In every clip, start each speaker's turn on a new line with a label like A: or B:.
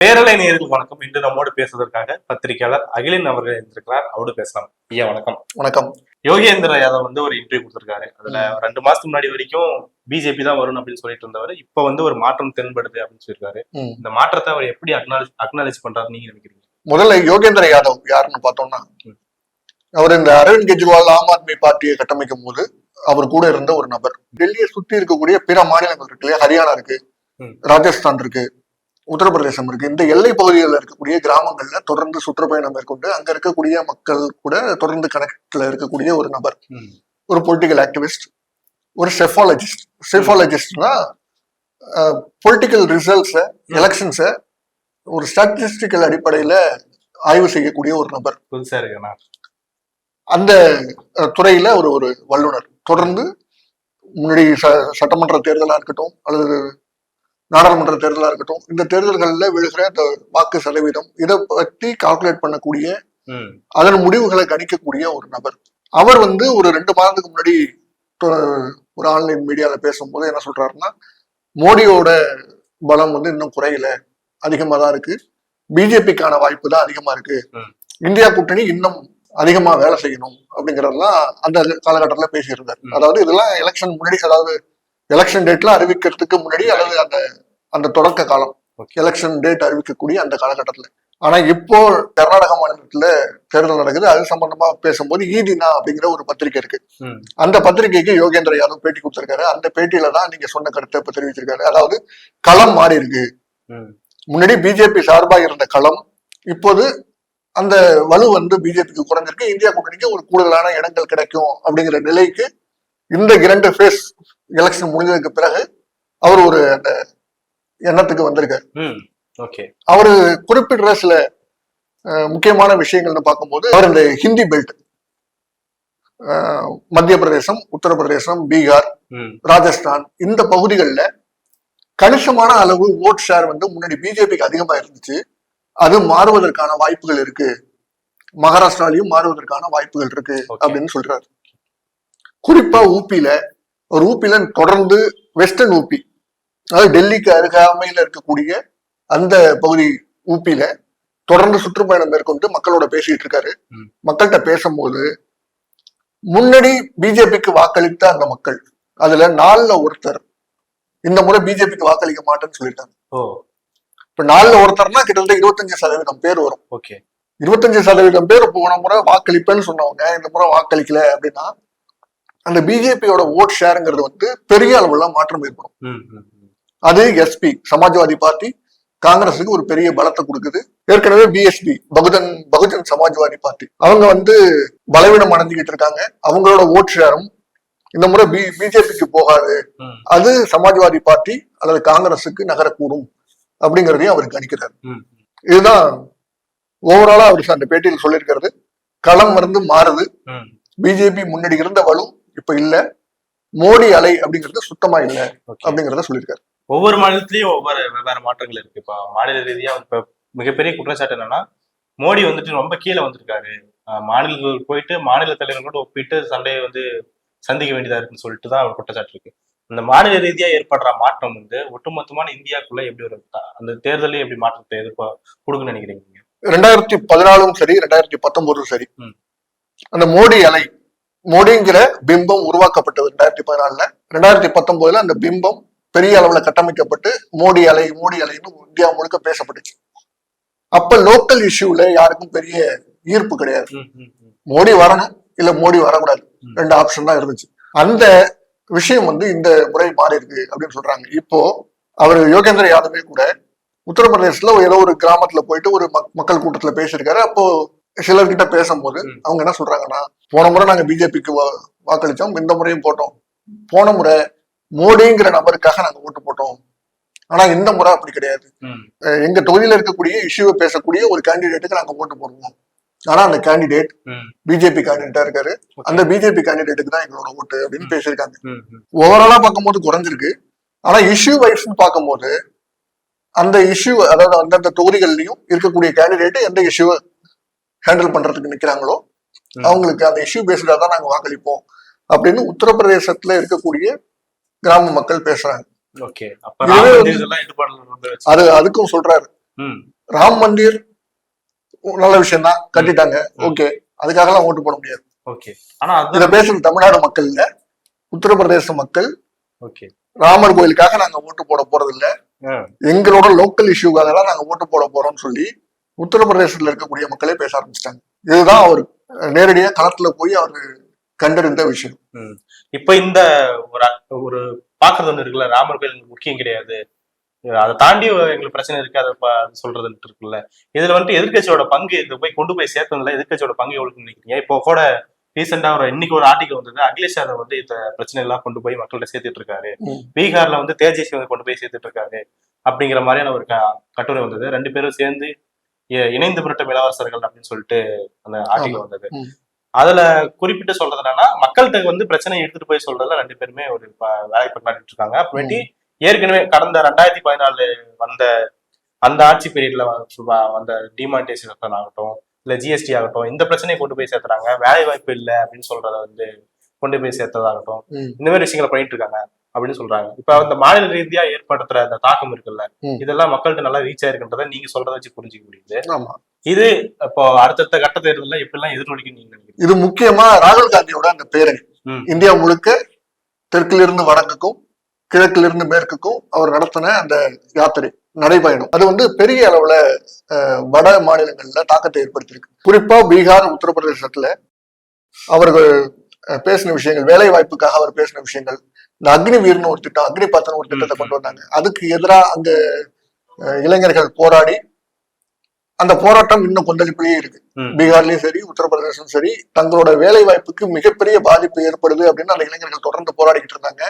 A: பேரலை நேயர்களுக்கு வணக்கம். இன்று நம்மோடு பேசுவதற்காக பத்திரிகையாளர் அகிலன் அவர்கள் இருந்திருக்கிறார். அவரோடு பேசலாம். ஐயா வணக்கம்.
B: வணக்கம்.
A: யோகேந்திர யாதவ் ஒரு இன்டர்வியூ கொடுத்திருக்காரு. அதுல 2 மாசத்துக்கு முன்னாடி வரைக்கும் பிஜேபி தான் வரும் அப்படின்னு சொல்லிட்டு இருந்தவர் இப்ப ஒரு மாற்றம் தென்படுது அப்படின்னு சொல்லியிருக்காரு. இந்த மாற்றத்தை அவர் எப்படி அக்னாலேஜ் பண்றாரு நீங்க நினைக்கிறீங்க?
B: முதல்ல யோகேந்திர யாதவ் யாருன்னு பார்த்தோம்னா, அவர் இந்த அரவிந்த் கெஜ்ரிவால் ஆம் ஆத்மி பார்ட்டியை கட்டமைக்கும் போது அவர் கூட இருந்த ஒரு நபர். டெல்லியை சுத்தி இருக்கக்கூடிய பிற மாநிலங்கள் இருக்கு இல்லையா, ஹரியானா இருக்கு, ராஜஸ்தான் இருக்கு, உத்தரப்பிரதேசம் இருக்கு, இந்த எல்லை பகுதிகளில் இருக்கக்கூடிய கிராமங்கள்ல தொடர்ந்து சுற்றுப்பயணம் மேற்கொண்டு அங்க இருக்கக்கூடிய மக்கள் கூட தொடர்ந்து கனெக்ட்ல இருக்கக்கூடிய ஒரு நபர், ஒரு பொலிட்டிக்கல் ஆக்டிவிஸ்ட், ஒரு செஃபாலஜிஸ்ட்னா பொலிட்டிக்கல் ரிசல்ட்ஸ, எலெக்ஷன்ஸ ஒரு ஸ்டாட்டிஸ்டிக்கல் அடிப்படையில ஆய்வு செய்யக்கூடிய ஒரு நபர். அந்த துறையில ஒரு வல்லுநர். தொடர்ந்து முன்னாடி சட்டமன்ற தேர்தலா இருக்கட்டும் அல்லது நாடாளுமன்ற தேர்தலா இருக்கட்டும், இந்த தேர்தல்களில் விழுகிற இந்த வாக்கு சதவீதம் இதை பற்றி கால்குலேட் பண்ணக்கூடிய, அதன் முடிவுகளை கணிக்கக்கூடிய ஒரு நபர். அவர் ஒரு 2 மாதத்துக்கு முன்னாடி ஒரு ஆன்லைன் மீடியால பேசும்போது என்ன சொல்றாருன்னா, மோடியோட பலம் இன்னும் குறையல, அதிகமா தான் இருக்கு, பிஜேபிக்கான வாய்ப்பு தான் அதிகமா இருக்கு, இந்தியா கூட்டணி இன்னும் அதிகமா வேலை செய்யணும் அப்படிங்கறதெல்லாம் அந்த காலகட்டத்துல பேசியிருந்தார். அதாவது இதெல்லாம் எலெக்ஷன் முன்னாடி, அதாவது எலெக்ஷன் டேட்ல அறிவிக்கிறதுக்கு முன்னாடி அல்லது அந்த தொடக்க காலம், எலெக்ஷன் டேட் அறிவிக்கக்கூடிய அந்த காலகட்டத்துல. ஆனா இப்போ கர்நாடக மாநிலத்துல தேர்தல் நடக்குது. அது சம்பந்தமா பேசும்போது ஈதினா அப்படிங்கிற ஒரு பத்திரிகை இருக்கு. அந்த பத்திரிகைக்கு யோகேந்திர யாதவ் பேட்டி கொடுத்திருக்காரு. அந்த பேட்டியில தான் நீங்க சொன்ன கருத்தை இப்ப தெரிவிச்சிருக்காரு. அதாவது களம் மாறி இருக்கு. முன்னாடி பிஜேபி சார்பா இருந்த களம் இப்போது அந்த வலு பிஜேபிக்கு குறைஞ்சிருக்கு, இந்தியா கூட்டணிக்கு ஒரு கூடுதலான இடங்கள் கிடைக்கும் அப்படிங்கிற நிலைக்கு இந்த 2 ஃபேஸ் எலெக்ஷன் முடிஞ்சதுக்கு பிறகு அவர் ஒரு அந்த எண்ணத்துக்கு வந்திருக்காரு. அவரு குறிப்பிடுற சில முக்கியமான விஷயங்கள்னு பார்க்கும்போது, அவர் இந்த ஹிந்தி பெல்ட், மத்திய பிரதேசம், உத்தரப்பிரதேசம், பீகார், ராஜஸ்தான், இந்த பகுதிகளில் கணிசமான அளவு ஓட் ஷேர் முன்னாடி பிஜேபிக்கு அதிகமா இருந்துச்சு. அது மாறுவதற்கான வாய்ப்புகள் இருக்கு, மகாராஷ்டிராலையும் மாறுவதற்கான வாய்ப்புகள் இருக்கு அப்படின்னு சொல்றாரு. குறிப்பா ஊபியில தொடர்ந்து வெஸ்டர்ன் ஊபி, அதாவது டெல்லிக்கு அருகாமையில இருக்கக்கூடிய அந்த பகுதி ஊபியில தொடர்ந்து சுற்றுப்பயணம் மேற்கொண்டு மக்களோட பேசிட்டு இருக்காரு. மக்கள்கிட்ட பேசும்போது முன்னாடி பிஜேபிக்கு வாக்களித்த அந்த மக்கள் அதுல 4ல் ஒருத்தர் இந்த முறை பிஜேபிக்கு வாக்களிக்க மாட்டேன்னு சொல்லிட்டாங்க. இப்ப 4ல் ஒருத்தர்னா கிட்டத்தட்ட 25% பேர் வரும். 25% பேர் போன முறை வாக்களிப்பேன்னு சொன்னவங்க இந்த முறை வாக்களிக்கல அப்படின்னா அந்த பிஜேபியோட ஓட் ஷேருங்கிறது பெரிய அளவுல மாற்றம் ஏற்படும். அது எஸ்பி சமாஜ்வாதி பார்ட்டி காங்கிரஸுக்கு ஒரு பெரிய பலத்தை கொடுக்குது. ஏற்கனவே பிஎஸ்பி பகுஜன் சமாஜ்வாதி பார்ட்டி அவங்க பலவீனம் அடைஞ்சுக்கிட்டு இருக்காங்க. அவங்களோட ஓட் ஷேரும் இந்த முறை பிஜேபிக்கு போகாது, அது சமாஜ்வாதி பார்ட்டி அல்லது காங்கிரஸுக்கு நகரக்கூடும் அப்படிங்கிறதையும் அவர் கணிக்கிறார். இதுதான் ஓவராலா அவர் அந்த பேட்டியில் சொல்லியிருக்கிறது. களம் மாறுது, பிஜேபி முன்னாடி இருந்த வலு இப்ப இல்ல, மோடி அலை அப்படிங்கிறது சுத்தமா இல்ல அப்படிங்கறத சொல்லியிருக்காரு.
A: ஒவ்வொரு மாநிலத்திலயும் ஒவ்வொரு வெவ்வேறு மாற்றங்கள் இருக்கு. இப்ப மாநில ரீதியா இப்ப மிகப்பெரிய குற்றச்சாட்டு என்னன்னா, மோடி ரொம்ப கீழே வந்திருக்காரு, மாநிலங்கள் போயிட்டு மாநில தலைவர்களோட ஒப்பிட்டு சண்டையை சந்திக்க வேண்டியதா இருக்குன்னு சொல்லிட்டு தான் அவர் குற்றச்சாட்டு இருக்கு. அந்த மாநில ரீதியா ஏற்படுற மாற்றம் ஒட்டுமொத்தமான இந்தியாக்குள்ள எப்படி ஒரு அந்த தேர்தலையும் எப்படி மாற்றத்தை கொடுக்குன்னு நினைக்கிறீங்க?
B: 2014 சரி, 2019 சரி, அந்த மோடி அலை, மோடிங்கிற பிம்பம் உருவாக்கப்பட்டது 2014. 2019 அந்த பிம்பம் பெரிய அளவுல கட்டமைக்கப்பட்டு மோடி அலைன்னு இந்தியா முழுக்க பேசப்பட்டுச்சு. அப்ப லோக்கல் இஷ்யூல யாருக்கும் பெரிய ஈர்ப்பு கிடையாது. மோடி வரணும் இல்ல மோடி வரக்கூடாது, 2 ஆப்ஷன் தான் இருந்துச்சு. அந்த விஷயம் இந்த முறை மாறி இருக்கு அப்படின்னு சொல்றாங்க. இப்போ அவர் யோகேந்திர யாதவே கூட உத்தரப்பிரதேசத்துல ஏதோ ஒரு கிராமத்துல போயிட்டு ஒரு மக்கள் கூட்டத்துல பேசியிருக்காரு. அப்போ சிலர்கிட்ட பேசும்போது அவங்க என்ன சொல்றாங்கன்னா, போன முறை நாங்க பிஜேபிக்கு வாக்களிச்சோம், இந்த முறையும் போட்டோம், போன முறை மோடிங்கிற நபருக்காக நாங்க ஓட்டு போட்டோம், ஆனா இந்த முறை அப்படி கிடையாது, எங்க தொகுதியில இருக்கக்கூடிய இஷ்யூவை பேசக்கூடிய ஒரு கேண்டிடேட்டுக்கு நாங்க ஓட்டு போடுவோம், ஆனா அந்த கேண்டிடேட் பிஜேபி கேண்டிடேட்டா இருக்காரு, அந்த பிஜேபி கேண்டிடேட்டுக்கு தான் எங்களோட ஓட்டு அப்படின்னு பேசியிருக்காங்க. ஓவராலா பார்க்கும்போது குறைஞ்சிருக்கு. ஆனா இஷ்யூ வைஸ் பார்க்கும்போது அந்த இஷ்யூ, அதாவது அந்தந்த தொகுதிகள்லயும் இருக்கக்கூடிய கேண்டிடேட் எந்த இஷ்யூவை ஹேண்டில் பண்றதுக்கு நிக்கிறாங்களோ அவங்களுக்கு அந்த இஷ்யூ பேஸ்டா தான் நாங்க வாக்களிப்போம் அப்படின்னு உத்தரப்பிரதேசத்துல இருக்கக்கூடிய கிராம மக்கள் பேசுறாங்க.
A: அது
B: அதுக்கும் சொல்றாரு, ராம் மந்திர் நல்ல விஷயம் தான், கட்டிட்டாங்க, ஓகே, அதுக்காக எல்லாம் ஓட்டு போட முடியாது.
A: ஓகே, ஆனா
B: இத பேசுறது தமிழ்நாடு மக்கள் இல்ல, உத்தரப்பிரதேச மக்கள்.
A: ஓகே,
B: ராமர் கோயிலுக்காக நாங்க ஓட்டு போட போறது இல்ல, எங்களோட லோக்கல் இஷ்யூக்காக தான் நாங்க ஓட்டு போட போறோம்னு சொல்லி உத்தரப்பிரதேசத்துல இருக்கக்கூடிய மக்களே பேச ஆரம்பிச்சிட்டாங்க. இதுதான் அவர் நேரடியா களத்துல போய் அவரு கண்டறிந்த விஷயம்.
A: இப்ப இந்த ஒரு பாக்குறது ஒண்ணு இருக்குல்ல, ராமர் கோயில் முக்கியம் கிடையாது, அதை தாண்டி எங்களுக்கு பிரச்சனை இருக்கு, அதை சொல்றதுன்னு இருக்குல்ல. இதுல வந்துட்டு எதிர்கட்சியோட பங்கு, இதை போய் கொண்டு போய் சேர்த்ததுல எதிர்கட்சியோட பங்கு எவ்வளவு நினைக்கிறீங்க? இப்போ கூட ரீசெண்டா இன்னைக்கு ஒரு ஆர்டிகல் வந்தது, அகிலேஷ் யாதவ் வந்து இந்த பிரச்சனை எல்லாம் கொண்டு போய் மக்கள்கிட்ட சேர்த்துட்டு இருக்காரு, பீகார்ல வந்து தேஜஸ்வி வந்து கொண்டு போய் சேர்த்துட்டு இருக்காரு அப்படிங்கிற மாதிரியான ஒரு கட்டுரை வந்தது. 2 பேரும் சேர்ந்து இணைந்து புரட்டும் இளவரசர்கள் அப்படின்னு சொல்லிட்டு அந்த ஆர்டிகல் வந்தது. அதுல குறிப்பிட்டு சொல்றது என்னன்னா, மக்கள்கிட்ட வந்து பிரச்சனையை எடுத்துட்டு போய் சொல்றதுல 2 பேருமே ஒரு வேலை பண்ணாடிட்டு இருக்காங்க. அப்புறமேட்டி ஏற்கனவே கடந்த 2014 வந்த அந்த ஆட்சி பீரியட்ல அந்த டிமானிட்டைசேஷன் ஆகட்டும், இல்ல ஜிஎஸ்டி ஆகட்டும், இந்த பிரச்சனையை கொண்டு போய் சேர்த்துறாங்க. வேலை வாய்ப்பு இல்லை அப்படின்னு சொல்றத வந்து கொண்டு போய் சேர்த்ததாகட்டும், இந்த மாதிரி விஷயங்களை பண்ணிட்டு இருக்காங்க அப்படின்னு சொல்றாங்க. இப்ப அந்த மாநில ரீதியா ஏற்படுத்துற அந்த தாக்கம் இருக்குல்ல, இதெல்லாம் மக்கள்கிட்ட நல்லா ரீச் ஆயிருக்குன்றத நீங்க சொல்றத வச்சு புரிஞ்சுக்க முடியுது. இது இப்போ அடுத்தடுத்த கட்ட தேர்தலில் எப்படி எல்லாம் எதிர்கொள்ளிக்க நீங்க நினைக்கிறீங்க?
B: இது முக்கியமா ராகுல் காந்தியோட அந்த பேரணி இந்தியா முழுக்க தெற்கிலிருந்து வடக்குக்கும் கிழக்கிலிருந்து மேற்குக்கும் அவர் நடத்தின அந்த யாத்திரை நடைபயணம், அது வந்து பெரிய அளவுல வட மாநிலங்கள்ல தாக்கத்தை ஏற்படுத்தியிருக்கு. குறிப்பா பீகார், உத்தரப்பிரதேசத்துல அவர்கள் பேசின விஷயங்கள், வேலை வாய்ப்புக்காக அவர் பேசின விஷயங்கள், இந்த அக்னிவீர்னு ஒரு திட்டம், அக்னிபத்னு ஒரு திட்டத்தை கொண்டு வந்தாங்க. அதுக்கு எதிராக அங்க இளைஞர்கள் போராடி, அந்த போராட்டம் இன்னும் கொந்தளிப்பிலேயே இருக்கு. பீகார்லயும் சரி, உத்தரப்பிரதேசம் சரி, தங்களோட வேலை வாய்ப்புக்கு மிகப்பெரிய பாதிப்பு ஏற்படுது அப்படின்னு அந்த இளைஞர்கள் தொடர்ந்து போராடிக்கிட்டு இருந்தாங்க.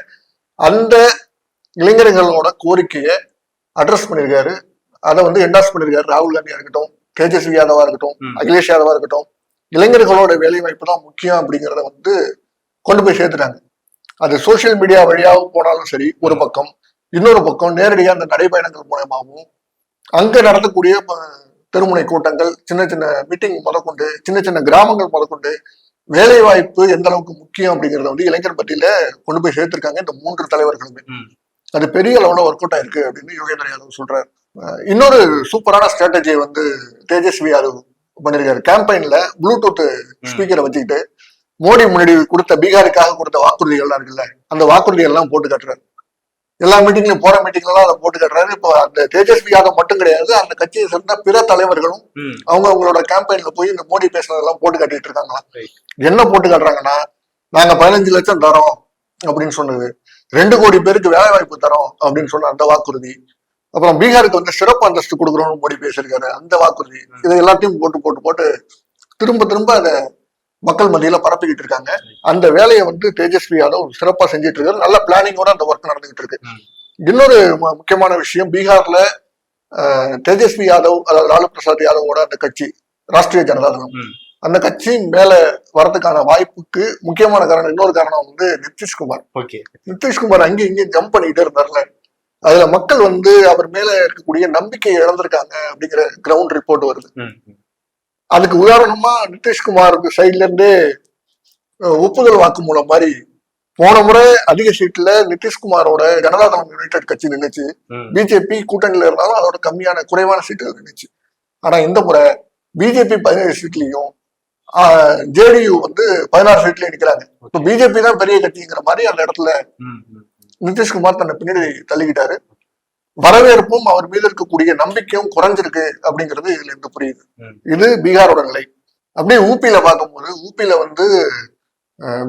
B: அந்த இளைஞர்களோட கோரிக்கையை அட்ரஸ் பண்ணிருக்காரு, அதை வந்து என்டாஸ் பண்ணிருக்காரு ராகுல் காந்தியா இருக்கட்டும், தேஜஸ்வி யாதவா இருக்கட்டும், அகிலேஷ் யாதவா இருக்கட்டும். இளைஞர்களோட வேலை வாய்ப்பு தான் முக்கியம் அப்படிங்கிறத வந்து கொண்டு போய் சேர்த்துட்டாங்க. அது சோசியல் மீடியா வழியாக போனாலும் சரி ஒரு பக்கம், இன்னொரு பக்கம் நேரடியாக அந்த நடைபயணங்கள் மூலமாகவும் அங்க நடத்தக்கூடிய தெருமுனை கூட்டங்கள், சின்ன சின்ன மீட்டிங் முதற்கொண்டு, சின்ன சின்ன கிராமங்கள் முதற்கொண்டு வேலை வாய்ப்பு எந்த அளவுக்கு முக்கியம் அப்படிங்கறத வந்து இளைஞர் பட்டியல கொண்டு போய் சேர்த்திருக்காங்க இந்த 3 தலைவர்களுமே. அது பெரிய அளவுல ஒர்க் அவுட் ஆயிருக்கு அப்படின்னு யோகேந்திர யாதவ் சொல்றாரு. இன்னொரு சூப்பரான ஸ்ட்ராட்டஜியை வந்து தேஜஸ்வி யாதவ் பண்ணிருக்காரு. கேம்பெயின்ல ப்ளூடூத் ஸ்பீக்கரை வச்சுக்கிட்டு மோடி முன்னாடி கொடுத்த பீகாருக்காக கொடுத்த வாக்குறுதிகள்லாம் இருக்குல்ல, அந்த வாக்குறுதிகள் எல்லாம் போட்டு காட்டுறாரு. எல்லா மீட்டிங்லயும் போற மீட்டிங்லாம் அதை போட்டு காட்டுறாரு. இப்போ அந்த தேஜஸ்வி யாதவ் மட்டும் கிடையாது, அந்த கட்சியை சேர்ந்த பிற தலைவர்களும் அவங்களோட கேம்பெயின்ல போய் இந்த மோடி பேசுனதெல்லாம் போட்டு காட்டிட்டு இருக்காங்களாம். என்ன போட்டு காட்டுறாங்கன்னா, நாங்க 15 லட்சம் தரோம் அப்படின்னு சொன்னது, 2 கோடி பேருக்கு வேலை வாய்ப்பு தரோம் அப்படின்னு சொன்ன அந்த வாக்குறுதி, அப்புறம் பீகாருக்கு வந்து சிறப்பு அந்தஸ்து கொடுக்குறோம்னு மோடி பேசியிருக்காரு அந்த வாக்குறுதி, இதை எல்லாத்தையும் போட்டு போட்டு போட்டு திரும்ப திரும்ப அதை மக்கள் மத்தியில பரப்பிக்கிட்டு இருக்காங்க. அந்த வேலையை வந்து தேஜஸ்வி யாதவ் சிறப்பா செஞ்சுட்டு இருக்காரு. நல்ல பிளானிங்கோட அந்த ஒர்க் நடந்துகிட்டு இருக்கு. இன்னொரு முக்கியமான விஷயம், பீகார்ல தேஜஸ்வி யாதவ், அதாவது லாலு பிரசாத் யாதவோட அந்த கட்சி ராஷ்டிரிய ஜனதா தளம், அந்த கட்சி மேல வரதுக்கான வாய்ப்புக்கு முக்கியமான காரணம், இன்னொரு காரணம் வந்து நிதிஷ்குமார். நிதிஷ்குமார் அங்கேயும் இங்கேயும் ஜம்ப் பண்ணிக்கிட்டே இருந்தார்ல, அதுல மக்கள் வந்து அவர் மேல இருக்கக்கூடிய நம்பிக்கையை இழந்திருக்காங்க அப்படிங்கிற கிரவுண்ட் ரிப்போர்ட் வருது. அதுக்கு உதாரணமா நிதிஷ்குமார் சைட்ல இருந்தே ஒப்புதல் வாக்குமூலம் மாதிரி போன முறை அதிக சீட்ல நிதிஷ்குமாரோட ஜனதாதளம் யுனைடெட் கட்சி நின்னுச்சு, பிஜேபி கூட்டணியில இருந்தாலும் அதோட குறைவான சீட்டுகள் நின்னுச்சு. ஆனா இந்த முறை பிஜேபி 17 சீட்லயும் ஜேடியு வந்து 16 சீட்லயும் நிக்கிறாங்க. இப்ப பிஜேபி தான் பெரிய கட்சிங்கிற மாதிரி அந்த இடத்துல நிதிஷ்குமார் தன்னை பின்னாடி தள்ளிக்கிட்டாரு. வரவேற்பும் அவர் மீது இருக்கக்கூடிய நம்பிக்கையும் குறைஞ்சிருக்கு அப்படிங்கிறது இதுல இருந்து புரியுது. இது பீகாரோட நிலை. அப்படியே ஊபியில பார்க்கும்போது, ஊபியில வந்து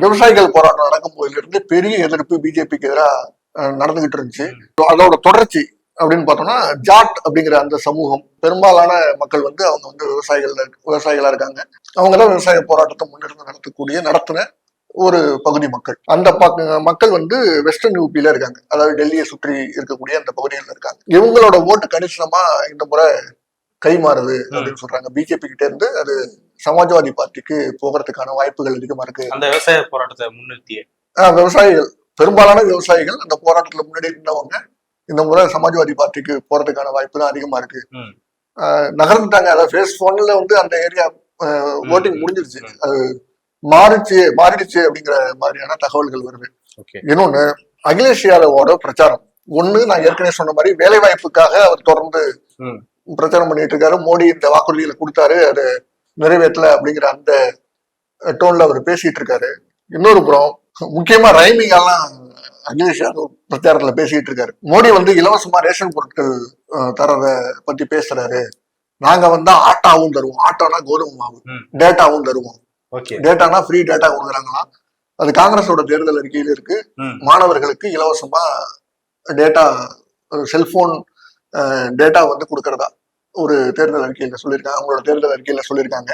B: விவசாயிகள் போராட்டம் நடக்கும் போதுல இருந்து பெரிய எதிர்ப்பு பிஜேபிக்கு எதிராக நடந்துகிட்டு இருந்துச்சு. அதோட தொடர்ச்சி அப்படின்னு பார்த்தோம்னா, ஜாட் அப்படிங்கிற அந்த சமூகம், பெரும்பாலான மக்கள் வந்து அவங்க வந்து விவசாயிகளா இருக்காங்க. அவங்கதான் விவசாய போராட்டத்தை முன்னிருந்து நடத்தின ஒரு பகுதி மக்கள். அந்த மக்கள் வந்து வெஸ்டர்ன் யூபியில இருக்காங்க, அதாவது டெல்லியை சுற்றி இருக்கக்கூடிய அந்த பகுதிகளில் இருக்காங்க. இவங்களோட ஓட்டு கணிசமா இந்த முறை கை மாறுது அப்படின்னு சொல்றாங்க. பிஜேபி கிட்ட இருந்து அது சமாஜ்வாதி பார்ட்டிக்கு போகிறதுக்கான வாய்ப்புகள் அதிகமா இருக்கு.
A: அந்த விவசாய போராட்டத்தை முன்னிறுத்திய
B: விவசாயிகள், பெரும்பாலான விவசாயிகள் அந்த போராட்டத்துல முன்னாடி இருந்தவங்க இந்த முறை சமாஜ்வாதி பார்ட்டிக்கு போறதுக்கான வாய்ப்பு தான் அதிகமா இருக்கு. நகர்ந்துட்டாங்க. அதாவது ஃபேஸ் 1ல வந்து அந்த ஏரியா ஓட்டிங் முடிஞ்சிருச்சு, அது மாறிடுச்சு அப்படிங்கிற மாதிரியான தகவல்கள் வருது. இன்னொன்னு, அகிலேஷ் யாதவோட பிரச்சாரம் ஒண்ணு, நான் ஏற்கனவே சொன்ன மாதிரி வேலை வாய்ப்புக்காக அவர் தொடர்ந்து பிரச்சாரம் பண்ணிட்டு இருக்காரு. மோடி இந்த வாக்குறுதிகளை கொடுத்தாரு, அது நிறைவேற்றல அப்படிங்கிற அந்த டோன்ல அவர் பேசிட்டு இருக்காரு. இன்னொரு புறம் முக்கியமா ரைமிங் எல்லாம் அகிலேஷ் யாதவ் பிரச்சாரத்துல பேசிட்டு இருக்காரு. மோடி வந்து இலவசமா ரேஷன் பொருட்கள் தரத பத்தி பேசுறாரு. நாங்க வந்து ஆட்டாவும் தருவோம், ஆட்டானா கோதுமை மாவு, டேட்டாவும் தருவோம். டேட்டானா ஃப்ரீ டேட்டா கொடுக்குறாங்களாம். அது காங்கிரஸோட தேர்தல் அறிக்கையில இருக்கு. மாணவர்களுக்கு இலவசமா டேட்டா, செல்போன் டேட்டா வந்து கொடுக்கறதா ஒரு தேர்தல் அறிக்கையில சொல்லியிருக்காங்க. அவங்களோட தேர்தல் அறிக்கையில சொல்லியிருக்காங்க.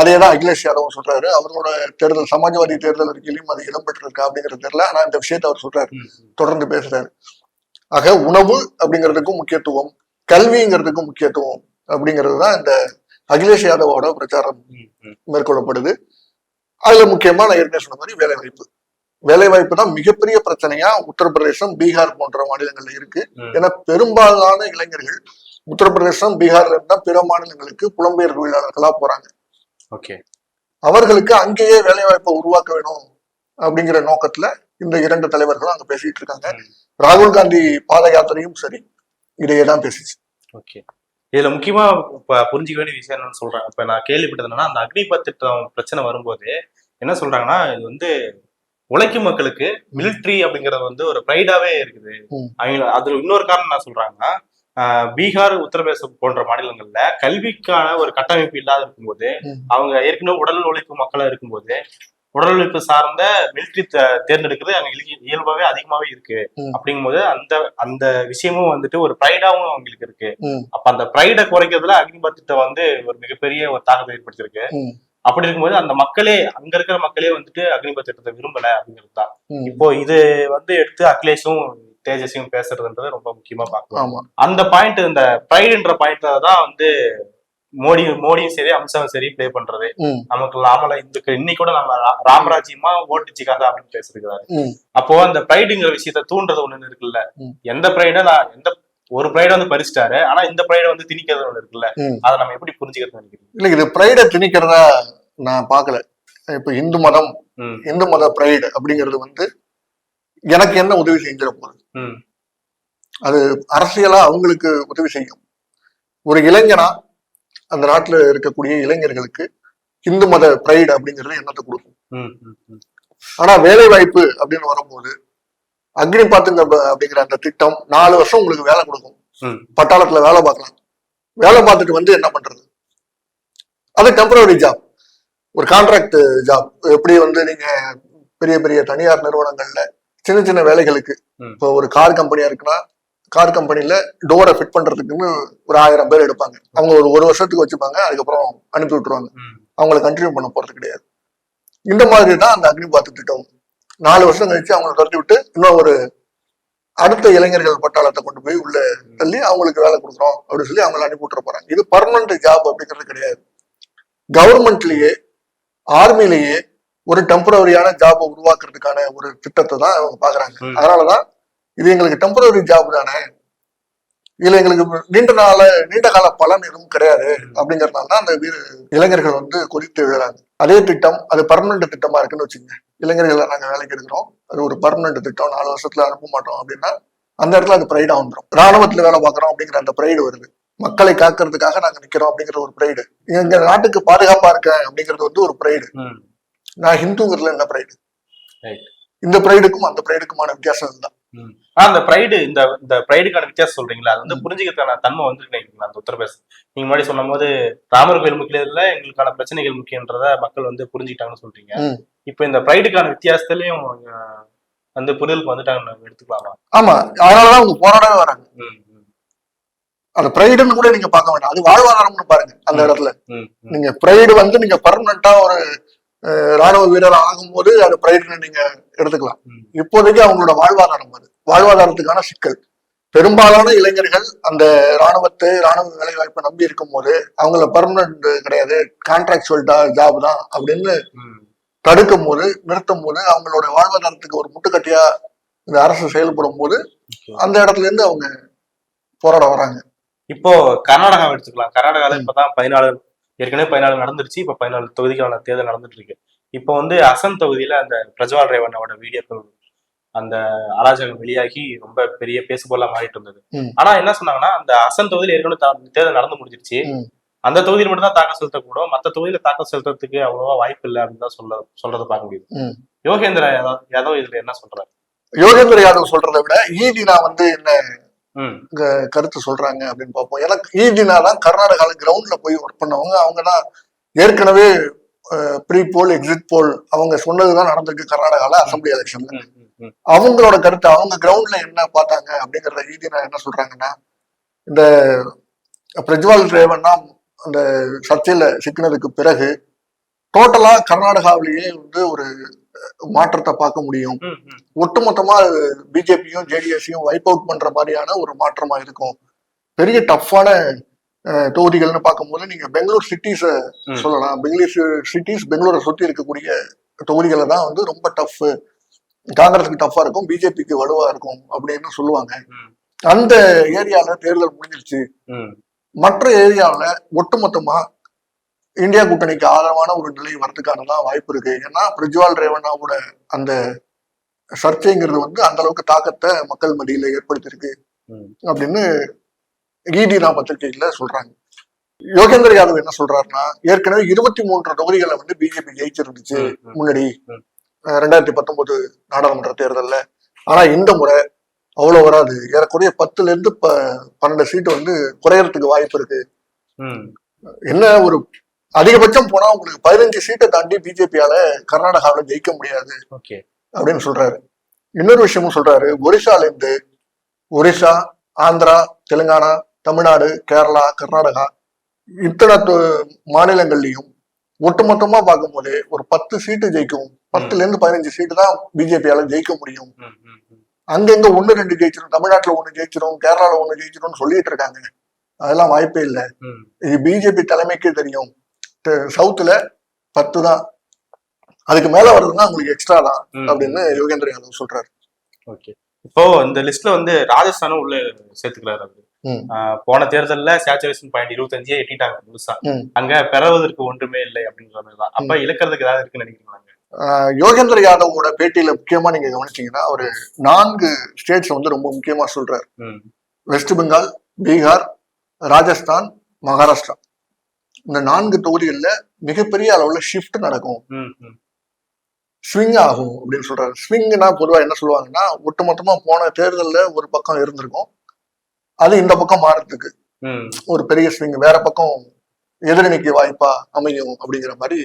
B: அதேதான் அகிலேஷ் யாதவ் சொல்றாரு. அவரோட தேர்தல் சமாஜ்வாதி தேர்தல் அறிக்கையிலும் அது இடம்பெற்றிருக்கா அப்படிங்கிறது தெரியல. ஆனா இந்த விஷயத்த அவர் சொல்றாரு, தொடர்ந்து பேசுறாரு. ஆக உணவு அப்படிங்கிறதுக்கும் முக்கியத்துவம், கல்விங்கிறதுக்கும் முக்கியத்துவம் அப்படிங்கிறது தான் இந்த அகிலேஷ் யாதவோட பிரச்சாரம் மேற்கொள்ளப்படுது. அதுல முக்கியமா நான் ஏற்கனவே சொன்ன மாதிரி வேலைவாய்ப்பு. வேலைவாய்ப்பு தான் மிகப்பெரிய பிரச்சனையா உத்தரப்பிரதேசம், பீகார் போன்ற மாநிலங்கள்ல இருக்கு. ஏன்னா பெரும்பாலான இளைஞர்கள் உத்தரப்பிரதேசம், பீகார்ல இருந்தா பிற மாநிலங்களுக்கு புலம்பெயர் தொழிலாளர்களா போறாங்க. அவர்களுக்கு அங்கேயே வேலைவாய்ப்பை உருவாக்க வேணும் அப்படிங்கிற நோக்கத்துல இந்த இரண்டு தலைவர்களும் அங்க பேசிட்டு இருக்காங்க. ராகுல் காந்தி பாத யாத்திரையும் சரி இதையேதான் பேசிச்சு.
A: இதுல முக்கியமா புரிஞ்சுக்க வேண்டிய விஷயம் என்னன்னு சொல்றாங்க. இப்ப நான் கேள்விப்பட்டது என்னன்னா, அந்த அக்னிபத் திட்டம் பிரச்சனை வரும்போது என்ன சொல்றாங்கன்னா, இது வந்து உழைக்கும் மக்களுக்கு மிலிட்ரி அப்படிங்கறது வந்து ஒரு ப்ரைடாவே இருக்குது. அவங்க அதுல இன்னொரு காரணம் என்ன சொல்றாங்கன்னா, பீகார், உத்தரப்பிரதேசம் போன்ற மாநிலங்கள்ல கல்விக்கான ஒரு கட்டமைப்பு இல்லாத இருக்கும்போது, அவங்க ஏற்கனவே உடல் உழைப்பு மக்களா இருக்கும்போது உடல் உழைப்பு சார்ந்த மிலிட்ரி தேர்ந்தெடுக்கிறது அங்க இயல்பாவே அதிகமாவே இருக்கு. அப்படிங்கும் போது அந்த அந்த விஷயமும் வந்துட்டு ஒரு ப்ரைடாவும் அவங்களுக்கு இருக்கு. அப்ப அந்த ப்ரைடை குறைக்கிறதுல அக்னிபத் திட்டம் வந்து ஒரு மிகப்பெரிய ஒரு தாக்கத்தை ஏற்படுத்திருக்கு. அப்படி இருக்கும்போது அந்த மக்களே, அங்க இருக்கிற மக்களே வந்துட்டு அக்னிபத் திட்டத்தை விரும்பல அப்படிங்கிறது தான். இப்போ இது வந்து எடுத்து அகிலேஷும் தேஜஸ்வியும் பேசுறதுன்றது ரொம்ப முக்கியமா பார்க்கலாம். அந்த பாயிண்ட், இந்த ப்ரைடுன்ற பாயிண்ட்ல தான் வந்து மோடியும் சரி அம்சாவும் சரி பிளே பண்றது. நமக்கு நாமல இன்னைக்கு கூட நம்ம ராமராஜ்யமா ஓட்டுச்சுக்காக அப்படின்னு பேசிருக்கிறாரு. அப்போ அந்த ப்ரைடுங்கிற விஷயத்த தூண்டுறது ஒண்ணு இருக்குல்ல. எந்த ப்ரைட எந்த ஒரு ப்ரைட வந்து பறிச்சிட்டாரு, ஆனா இந்த ப்ரைட வந்து திணிக்கிறது ஒண்ணு இருக்குல்ல. அதை நம்ம எப்படி புரிஞ்சுக்கிறது நினைக்கிறீங்க?
B: இல்ல, இது ப்ரைட திணிக்கிறதா நான் பாக்கல. இப்ப இந்து மத ப்ரைடு அப்படிங்கிறது வந்து எனக்கு என்ன உதவி செஞ்சிட போகுது? அது அரசியலா அவங்களுக்கு உதவி செய்யும். ஒரு இளைஞனா அந்த நாட்டுல இருக்கக்கூடிய இளைஞர்களுக்கு இந்து மத ப்ரைடு அப்படிங்கிறது என்னத்தை கொடுக்கும்? ஆனா வேலை வாய்ப்பு அப்படின்னு வரும்போது அக்னிபாத் அப்படிங்கிற அந்த திட்டம் 4 வருஷம் உங்களுக்கு வேலை கொடுக்கும். பட்டாளத்துல வேலை பார்க்கலாம். வேலை பார்த்துட்டு வந்து என்ன பண்றது? அது டெம்பரரி ஜாப், ஒரு கான்ட்ராக்ட் ஜாப். எப்படி வந்து நீங்க பெரிய பெரிய தனியார் நிறுவனங்கள்ல சின்ன சின்ன வேலைகளுக்கு, இப்போ ஒரு கார் கம்பெனியா இருக்குன்னா கார் கம்பெனில டோரை ஃபிட் பண்றதுக்குன்னு ஒரு 1000 பேர் எடுப்பாங்க. அவங்க ஒரு வருஷத்துக்கு வச்சுப்பாங்க, அதுக்கப்புறம் அனுப்பி விட்டுருவாங்க. அவங்களை கண்டினியூ பண்ண போறது கிடையாது. இந்த மாதிரி தான் அந்த அக்னிபாத் திட்டம். 4 வருஷம் கழிச்சு அவங்களை துரத்தி விட்டு இன்னும் ஒரு அடுத்த இளைஞர்கள் பட்டாளத்தை கொண்டு போய் உள்ள தள்ளி அவங்களுக்கு வேலை கொடுக்குறோம் அப்படின்னு சொல்லி அவங்களை அனுப்பி விட்டுற போறாங்க. இது பர்மனன்ட் ஜாப் அப்படிங்கிறது கிடையாது. கவர்மெண்ட்லயே, ஆர்மிலேயே ஒரு டெம்பரரியான ஜாபை உருவாக்குறதுக்கான ஒரு திட்டத்தை தான் அவங்க பாக்குறாங்க. அதனாலதான் இது எங்களுக்கு டெம்பரரி ஜாப் தானே, இதுல எங்களுக்கு நீண்ட கால பலன் எதுவும் கிடையாது அப்படிங்கறதுனால தான் அந்த இளைஞர்கள் வந்து கொதித்து எழுதுறாங்க. அதே திட்டம் அது பர்மனன்ட் திட்டமா இருக்குன்னு வச்சுக்கோங்க. இளைஞர்களை நாங்க வேலைக்கு எடுக்கிறோம், அது ஒரு பர்மனன்ட் திட்டம், 4 வருஷத்துல அனுப்ப மாட்டோம் அப்படின்னா அந்த இடத்துல அது ப்ரைடா வந்துடும். ராணுவத்துல வேலை பார்க்கறோம் அப்படிங்கிற அந்த ப்ரைடு வருது. மக்களை காக்கிறதுக்காக நாங்க நிக்கிறோம் அப்படிங்கிற ஒரு ப்ரைடு, எங்க நாட்டுக்கு பாதுகாப்பா இருக்கேன் அப்படிங்கிறது வந்து ஒரு ப்ரைடு. நான் ஹிந்துங்கிறதுல என்ன ப்ரைடு? இந்த ப்ரைடுக்கும் அந்த ப்ரைடுக்குமான வித்தியாசம் இதுதான்.
A: அந்த ப்ரைடு, இந்த ப்ரைடுக்கான வித்தியாசம் சொல்றீங்களா? அது வந்து புரிஞ்சுக்கிறதுக்கான தன்மை வந்து அந்த உத்தரப்பிரதேசம் நீங்க முன்னாடி சொன்ன போது ராமர் கோயில் முக்கியத்துல எங்களுக்கான பிரச்சனைகள் முக்கியன்றத மக்கள் வந்து புரிஞ்சுக்கிட்டாங்கன்னு சொல்றீங்க. இப்ப இந்த ப்ரைடுக்கான வித்தியாசத்திலையும் வந்து புரிதலுக்கு வந்துட்டாங்க எடுத்துக்கலாமா?
B: ஆமா, அதனாலதான் அவங்க போராடவே வராங்க. அந்த ப்ரைடுன்னு கூட நீங்க பார்க்க வேண்டாம், அது வாழ்வாதாரம்னு பாருங்க. அந்த இடத்துல நீங்க ப்ரைடு வந்து நீங்க பர்மனண்டா ஒரு ராணுவ வீரர் ஆகும்போது அது ப்ரைடுன்னு நீங்க எடுத்துக்கலாம். இப்போதைக்கு அவங்களோட வாழ்வாதாரம், அது வாழ்வாதாரத்துக்கான சிக்கல். பெரும்பாலான இளைஞர்கள் அந்த ராணுவ வேலை வாய்ப்பை நம்பி இருக்கும் போது அவங்கள பர்மனன்ட் கிடையாது, கான்ட்ராக்சுவல் ஜாப் தான் அப்படின்னு தடுக்கும் போது, நிறுத்தும் போது அவங்களோட வாழ்வாதாரத்துக்கு ஒரு முட்டுக்கட்டியா இந்த அரசு செயல்படும் போது அந்த இடத்துல இருந்து அவங்க போராட வராங்க.
A: இப்போ கர்நாடகாவை எடுத்துக்கலாம். கர்நாடகால இப்பதான் 14 நடந்துருச்சு. இப்ப 14 தொகுதிக்கான தேர்தல் நடந்துட்டு இருக்கு. இப்போ வந்து அசம் தொகுதியில அந்த பிரஜ்வால் ரேவண்ணோட வீடியோக்கள் அந்த அராஜகம் வெளியாகி ரொம்ப பெரிய பேசுபொருளா மாறிட்டு இருந்தது.
B: ம்.
A: ஆனா என்ன சொன்னாங்கன்னா, அந்த அசன் தொகுதியில் ஏற்கனவே தேர்தல் நடந்து முடிஞ்சிருச்சு.
B: ம்.
A: அந்த தொகுதியில் மட்டும் தான் தாக்கல் செலுத்தக்கூடும், மத்த தொகுதியில தாக்கல் செலுத்துறதுக்கு அவ்வளவா வாய்ப்பு இல்லை அப்படின்னு தான் சொல்றதை பார்க்க முடியுது.
B: ம்.
A: யோகேந்திர யாதவ் இதுல என்ன சொல்றாரு?
B: யோகேந்திர யாதவ் சொல்றதை விட ஈதினா வந்து என்ன
A: ம்.
B: கருத்து சொல்றாங்க அப்படின்னு பார்ப்போம். எனக்கு ஈதினா தான் கர்நாடகால கிரவுண்ட்ல போய் ஒர்க் பண்ணவங்க. அவங்க தான் ஏற்கனவே ப்ரீ போல் எக்ஸிட் போல் அவங்க சொன்னதுதான் நடந்திருக்கு கர்நாடகால அசம்பிளி எலெக்ஷன்ல.
A: ம். ம்.
B: அவங்களோட கருத்து அவங்க கிரவுண்ட்ல என்ன பார்த்தாங்க அப்படிங்கறத ஈதினா என்ன சொல்றாங்கன்னா, இந்த பிரஜ்வால் ரேவண்ணா அந்த சர்ச்சையில சிக்கினதுக்கு பிறகு டோட்டலா கர்நாடகாவிலேயே வந்து ஒரு மாற்றத்தை பார்க்க முடியும்.
A: ம். ம்.
B: ஒட்டுமொத்தமா பிஜேபியும் ஜேடிஎஸையும் வைப் அவுட் பண்ற மாதிரியான ஒரு மாற்றமா இருக்கும். பெரிய டஃப்பான தொகுதிகள்னு பார்க்கும்போது நீங்க பெங்களூர் சிட்டிஸ
A: ம்.
B: சொல்லலாம். பெங்களூர் சிட்டிஸ் பெங்களூரை சுத்தி இருக்கக்கூடிய தொகுதிகளை தான் வந்து ரொம்ப டஃப், காங்கிரஸுக்கு டஃப்பா இருக்கும், பிஜேபிக்கு வலுவா இருக்கும் அப்படின்னு சொல்லுவாங்க.
A: ம்.
B: அந்த ஏரியால தேர்தல் முடிஞ்சிருச்சு.
A: ம்.
B: மற்ற ஏரியாவில ஒட்டுமொத்தமா இந்தியா கூட்டணிக்கு ஆதரவான ஒரு நிலை வரதுக்கானதான் வாய்ப்பு இருக்கு. ஏன்னா பிரஜ்வால் ரேவண்ணாவோட அந்த சர்ச்சைங்கிறது வந்து அந்த அளவுக்கு தாக்கத்தை மக்கள் மத்தியில ஏற்படுத்தியிருக்கு
A: ம்.
B: அப்படின்னு ஈதினா பத்திரிகையில சொல்றாங்க. யோகேந்திர யாதவ் என்ன சொல்றாருன்னா, ஏற்கனவே 23 தொகுதிகளை வந்து பிஜேபி ஜெயிச்சிருந்துச்சு
A: ம். ம்.
B: முன்னாடி
A: ம்.
B: 2019 நாடாளுமன்ற தேர்தல்ல. ஆனா இந்த முறை அவ்வளவு வராது. ஏறக்குறைய 10ல இருந்து 12 சீட்டு வந்து குறையறதுக்கு வாய்ப்பு இருக்கு.
A: ம்.
B: என்ன ஒரு அதிகபட்சம் போனா உங்களுக்கு 15 சீட்டை தாண்டி பிஜேபியால கர்நாடகாவில ஜெயிக்க முடியாது
A: ஓகே.
B: அப்படின்னு சொல்றாரு. இன்னொரு விஷயமும் சொல்றாரு, ஒரிசால இருந்து ஒரிசா, ஆந்திரா, தெலுங்கானா, தமிழ்நாடு, கேரளா, கர்நாடகா இத்தனை மாநிலங்கள்லயும் ஒட்டுமொத்தமா பார்க்கும் போதே ஒரு 10 சீட்டு ஜெயிக்கும். 10ல இருந்து 15 சீட்டு தான் பிஜேபியால ஜெயிக்க முடியும்.
A: ம். ம். ம்.
B: அங்கங்க 1-2 ஜெயிச்சிடும், தமிழ்நாட்டுல 1 ஜெயிச்சிடும், கேரளால 1 ஜெயிச்சிடும்னு சொல்லிட்டு இருக்காங்க. அதெல்லாம் வாய்ப்பே இல்லை.
A: ம்.
B: இது பிஜேபி தலைமைக்கே தெரியும். சவுத்துல 10 தான், அதுக்கு மேல வருதுன்னா உங்களுக்கு எக்ஸ்ட்ரா தான்
A: ம்.
B: அப்படின்னு யோகேந்திர யாதவ் சொல்றாரு.
A: ஓகே. இப்போ இந்த லிஸ்ட்ல வந்து ராஜஸ்தானும் உள்ள சேர்த்துக்கிறாரு அவரு.
B: ம்.
A: போன தேர்தல்ல சேச்சுரேஷன் பாயிண்ட் 25 எட்டிட்டாங்க முழுசா.
B: ம்.
A: அங்க பெறுவதற்கு ஒன்றுமே இல்லை அப்படின்னு சொன்னதுதான். அப்ப இழக்கிறதுக்கு ஏதாவது இருக்குன்னு நினைக்கிறீங்களா?
B: யோகேந்திர யாதவோட பேட்டியில முக்கியமா நீங்க கவனிச்சீங்கன்னா ஒரு 4 ஸ்டேட்ஸ் வந்து ரொம்ப முக்கியமா சொல்றாரு.
A: ம்.
B: வெஸ்ட் பெங்கால், பீகார், ராஜஸ்தான், மகாராஷ்டிரா இந்த 4 தொகுதிகள்ல மிகப்பெரிய அளவுல ஷிஃப்ட் நடக்கும்,
A: ம். ம்.
B: ஸ்விங் ஆகும் அப்படின்னு சொல்றாரு. ஸ்விங்னா பொதுவா என்ன சொல்லுவாங்கன்னா, ஒட்டுமொத்தமா போன தேர்தல்ல ஒரு பக்கம் இருந்திருக்கும், அது இந்த பக்கம் மாறதுக்கு
A: ம்.
B: ஒரு பெரிய ஸ்விங், வேற பக்கம் எதிரணிக்கு வாய்ப்பா அமையும் அப்படிங்கிற மாதிரி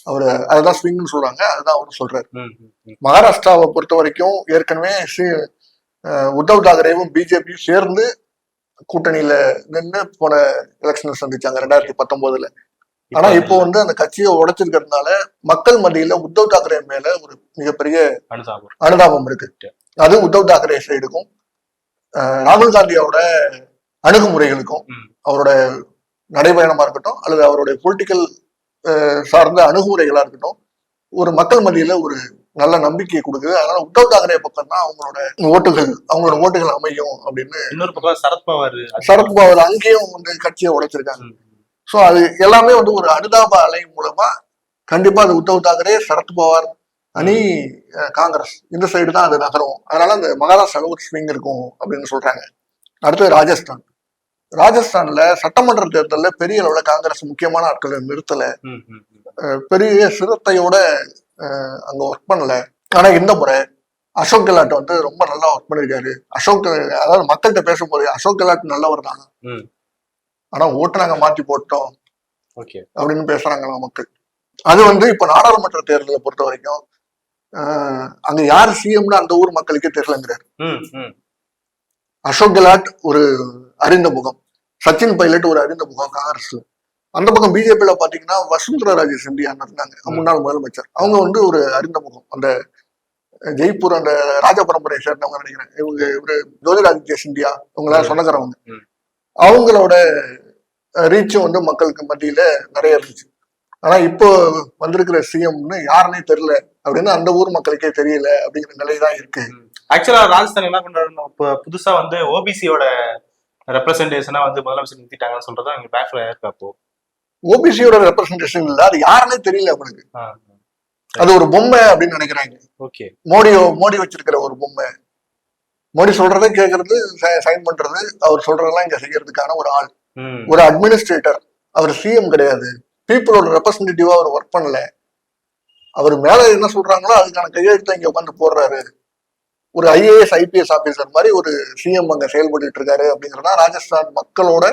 B: அவரு அதுதான் ஸ்விங்னு சொல்றாங்க. அதுதான் அவரு சொல்றாரு.
A: ம். ம்.
B: மகாராஷ்டிராவை பொறுத்த வரைக்கும் ஏற்கனவே உத்தவ் தாக்கரேவும் பிஜேபியும் சேர்ந்து கூட்டணியில நின்று போன எலெக்ஷன் சந்திச்சாங்க 2019. ஆனா இப்போ வந்து அந்த கட்சியை உடைச்சிருக்கிறதுனால மக்கள் மத்தியில உத்தவ் தாக்கரே மேல ஒரு மிகப்பெரிய அனுதாபம் இருக்கு. அது உத்தவ் தாக்கரே சைடுக்கும் ராகுல் காந்தியோட அணுகுமுறைகளுக்கும், அவரோட நடைபயணமா இருக்கட்டும் அல்லது அவருடைய பொலிட்டிக்கல் சார்ந்த அணுகுமுறைகளா இருக்கட்டும், ஒரு மக்கள் மத்தியில ஒரு நல்ல நம்பிக்கையை கொடுக்குது. அதனால உத்தவ் தாக்கரே பக்கம் தான் அவங்களோட ஓட்டுகள் அமையும் அப்படின்னு.
A: இன்னொரு பக்கம்
B: சரத்பவார் அங்கேயும் வந்து கட்சியை உடைச்சிருக்காங்க. சோ அது எல்லாமே வந்து ஒரு அனுதாப அலை மூலமா கண்டிப்பா அது உத்தவ் தாக்கரே, சரத்பவார் அணி, காங்கிரஸ் இந்த சைடு தான் அது நகரும். அதனால அந்த மகாராஷ்டிரால ஒரு ஸ்விங் இருக்கும் அப்படின்னு சொல்றாங்க. அடுத்தது ராஜஸ்தான்ல சட்டமன்ற தேர்தலில் பெரிய அளவுல காங்கிரஸ் முக்கியமான ஆட்களை நிறுத்தல, பெரிய சிரத்தையோட அங்க ஒர்க் பண்ணல. ஆனா இந்த முறை அசோக் கெலாட் வந்து ரொம்ப நல்லா ஒர்க் பண்ணிருக்காரு. அதாவது மக்கள்கிட்ட பேசும்போது அசோக் கெலாட் நல்லவர் தான், ஆனா ஓட்டு நாங்க மாத்தி போட்டோம் அப்படின்னு பேசுறாங்களா மக்கள். அது வந்து இப்ப நாடாளுமன்ற தேர்தலை பொறுத்த வரைக்கும் அங்க யாரு சிஎம்னு அந்த ஊர் மக்களுக்கே தெரியலங்கிறாரு. அசோக் கெலாட் ஒரு அறிந்த முகம், சச்சின் பைலட் ஒரு அறிந்த முகம் காங்கிரஸ்ல. அந்த பக்கம் பிஜேபியில பாத்தீங்கன்னா வசுந்தரா ராஜே சிந்தியான்னு இருந்தாங்க, முன்னாள் முதலமைச்சர். அவங்க வந்து ஒரு அறிந்த முகம். அந்த ஜெய்ப்பூர் அந்த ராஜ பரம்பரையை சேர்ந்தவங்க நினைக்கிறேன். இவரு ஜோதிராதித்ய சிந்தியா இவங்களாம் சொன்னக்கிறவங்க. அவங்களோட ரீச்சும் வந்து மக்களுக்கு மத்தியில நிறைய இருந்துச்சு. ஆனா இப்போ வந்திருக்கிற சிஎம்னு யாருன்னே தெரியல அப்படின்னு அந்த ஊர் மக்களுக்கே தெரியல அப்படிங்கிற நிலைதான் இருக்கு.
A: ஆக்சுவலா ராஜஸ்தான் என்ன பண்றாருன்னா, புதுசா வந்து ஓபிசியோட ரெப்ரசன்டேஷனா வந்து முதலமைச்சர் நிறுத்திட்டாங்கன்னு சொல்றதா அங்க பேக்ல இருக்கு. அப்போ
B: ஓபிசியோட ரெப்ரசன்டேஷன் இல்ல, அது யாருன்னே தெரியல அவனுக்கு. அது ஒரு பொம்மை அப்படின்னு நினைக்கிறாங்க.
A: ஓகே.
B: மோடி வச்சிருக்கிற ஒரு பொம்மை. மோடி சொல்றதை கேட்கறது, சைன் பண்றது, அவர் சொல்றதெல்லாம் இங்க செய்யறதுக்கான ஒரு ஆள், ஒரு அட்மினிஸ்ட்ரேட்டர். அவர் சிஎம் கிடையாது. பீப்புளோட ரெப்ரஸன்டேட்டிவா அவர் ஒர்க் பண்ணல. அவர் மேல என்ன சொல்றாங்களோ அதுக்கான கையெழுத்தை இங்க உட்காந்து போடுறாரு. ஒரு ஐஏஎஸ் ஐபிஎஸ் ஆபீசர் மாதிரி ஒரு சிஎம் அங்க செயல்பட்டு இருக்காரு அப்படிங்கறதா ராஜஸ்தான் மக்களோட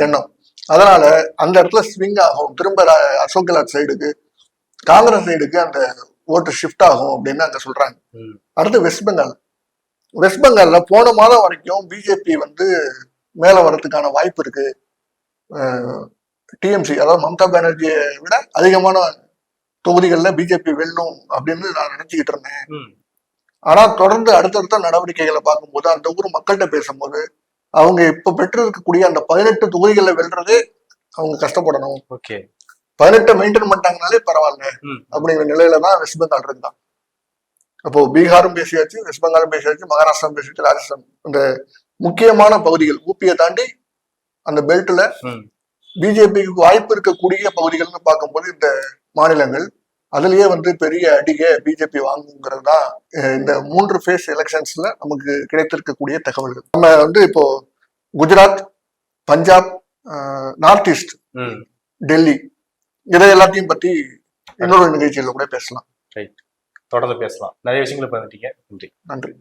B: எண்ணம். அதனால அந்த இடத்துல ஸ்விங் ஆகும். திரும்ப அசோக் கெலாட் சைடுக்கு, காங்கிரஸ் சைடுக்கு அந்த ஓட்டு ஷிஃப்ட் ஆகும் அப்படின்னு அங்க சொல்றாங்க. அடுத்து வெஸ்ட் பெங்கால். வெஸ்ட் பெங்கால்ல போன மாதம் வரைக்கும் பிஜேபி வந்து மேல வர்றதுக்கான வாய்ப்பு இருக்கு. டிஎம்சி, அதாவது மம்தா பானர்ஜியை விட அதிகமான தொகுதிகளில் பிஜேபி வெல்லும் அப்படின்னு நான் நினைச்சுக்கிட்டு இருந்தேன். ஆனா தொடர்ந்து அடுத்தடுத்த நடவடிக்கைகளை பார்க்கும்போது, அந்த ஊர் மக்கள்கிட்ட பேசும்போது, அவங்க இப்ப பெற்று இருக்கக்கூடிய அந்த 18 தொகுதிகளில் வெல்றதே அவங்க கஷ்டப்படணும். 18 மெயின்டைன் பண்ணிட்டாங்கனாலே பரவாயில்ல அப்படிங்கிற நிலையில தான் வெஸ்ட் பெங்கால் இருந்தான். அப்போ பீகாரும் பேசியாச்சு, வெஸ்ட் பெங்காலும் பேசியாச்சு, மகாராஷ்டிரம் பேசியாச்சு, ராஜஸ்தான், இந்த முக்கியமான பகுதிகள் ஊபியை தாண்டி அந்த பெல்ட்ல பிஜேபிக்கு வாய்ப்பு இருக்கக்கூடிய பகுதிகள்னு பார்க்கும்போது இந்த மாநிலங்கள், அதுலயே வந்து பெரிய அடிகை பிஜேபி வாங்குங்கிறது தான் இந்த 3 ஃபேஸ் எலெக்ஷன்ஸ்ல நமக்கு கிடைத்திருக்கக்கூடிய தகவல்கள். நம்ம வந்து இப்போ குஜராத், பஞ்சாப், நார்த் ஈஸ்ட், டெல்லி, இதை எல்லாத்தையும் பத்தி இன்னொரு நிகழ்ச்சியில கூட பேசலாம்.
A: தொடர்ந்து பேசலாம். நிறைய விஷயங்களை பண்ணிட்டீங்க. நன்றி.
B: நன்றி.